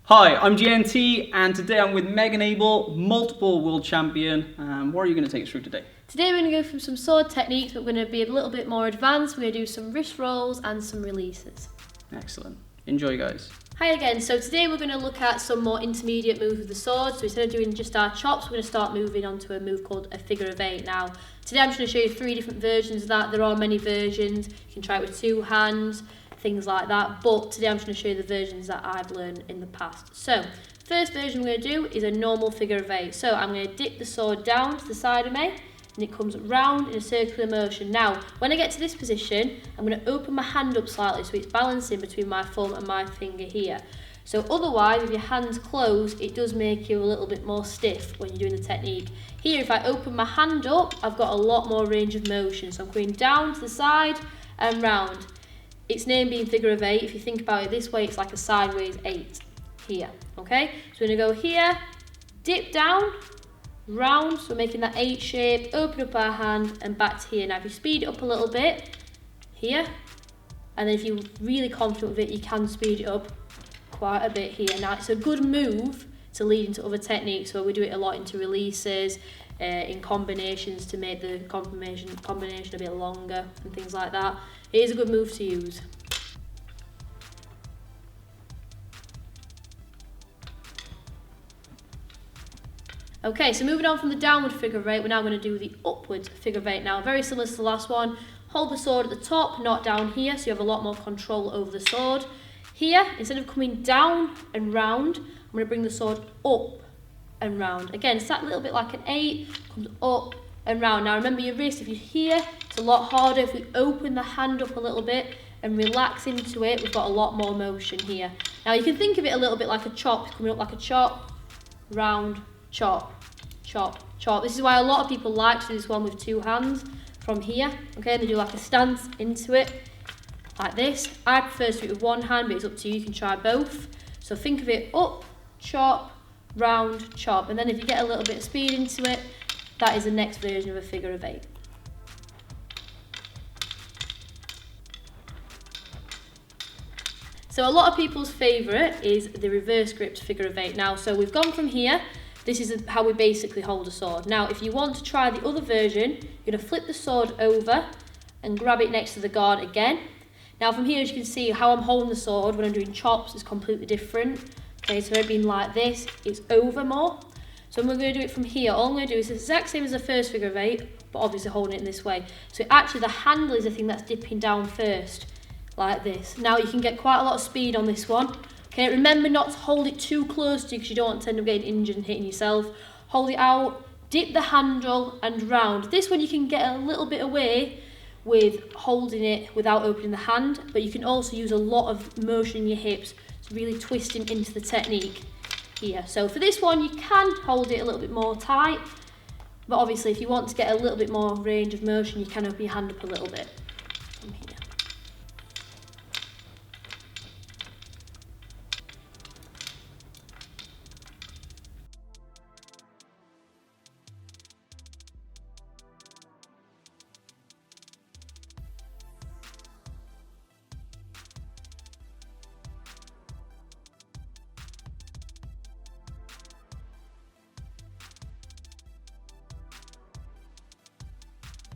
Hi, I'm GNT and today I'm with Meg and Abel, multiple world champion. What are you going to take us through today? Today we're going to go through some sword techniques, but we're going to be a little bit more advanced. We're going to do some wrist rolls and some releases. Excellent. Enjoy, guys. Hi again. So today we're going to look at some more intermediate moves with the sword. So instead of doing just our chops, we're going to start moving on to a move called a figure of eight. Now, today I'm just going to show you 3 different versions of that. There are many versions. You can try it with 2 hands, things like that. But today I'm just going to show you the versions that I've learned in the past. So, first version we're going to do is a normal figure of 8. So I'm going to dip the sword down to the side of me, and it comes round in a circular motion. Now, when I get to this position, I'm going to open my hand up slightly so it's balancing between my thumb and my finger here. So otherwise, if your hand's closed, it does make you a little bit more stiff when you're doing the technique. Here, if I open my hand up, I've got a lot more range of motion. So I'm going down to the side and round. Its name being figure of 8. If you think about it this way, it's like a sideways 8 here, okay? So we're going to go here, dip down, round, so we're making that 8 shape, open up our hand and back to here. Now if you speed it up a little bit, here, and then if you're really confident with it, you can speed it up quite a bit here. Now it's a good move to lead into other techniques, so we do it a lot into releases, in combinations to make the combination a bit longer and things like that. It is a good move to use. Okay, so moving on from the downward figure of 8, we're now going to do the upward figure of 8. Now, very similar to the last one, hold the sword at the top, not down here, so you have a lot more control over the sword. Here, instead of coming down and round, I'm going to bring the sword up and round. Again, it's that little bit like an 8, comes up and round. Now, remember your wrist, if you're here, it's a lot harder. If we open the hand up a little bit and relax into it, we've got a lot more motion here. Now, you can think of it a little bit like a chop, coming up like a chop, round, chop, chop, chop. This is why a lot of people like to do this one with 2 hands from here. Okay, and they do like a stance into it, like this. I prefer to do it with 1 hand, but it's up to you. You can try both. So think of it up, chop, round, chop. And then if you get a little bit of speed into it, that is the next version of a figure of 8. So a lot of people's favourite is the reverse gripped figure of 8. Now, so we've gone from here. This is how we basically hold a sword. Now, if you want to try the other version, you're going to flip the sword over and grab it next to the guard again. Now, from here, as you can see, how I'm holding the sword when I'm doing chops is completely different. Okay, so it being like this, it's over more. So we're going to do it from here. All I'm going to do is the exact same as the first figure of 8, but obviously holding it in this way. So actually, the handle is the thing that's dipping down first, like this. Now, you can get quite a lot of speed on this one. Okay, remember not to hold it too close to you because you don't want to end up getting injured and hitting yourself. Hold it out, dip the handle and round. This one you can get a little bit away with holding it without opening the hand, but you can also use a lot of motion in your hips to really twisting into the technique here. So for this one, you can hold it a little bit more tight, but obviously if you want to get a little bit more range of motion, you can open your hand up a little bit.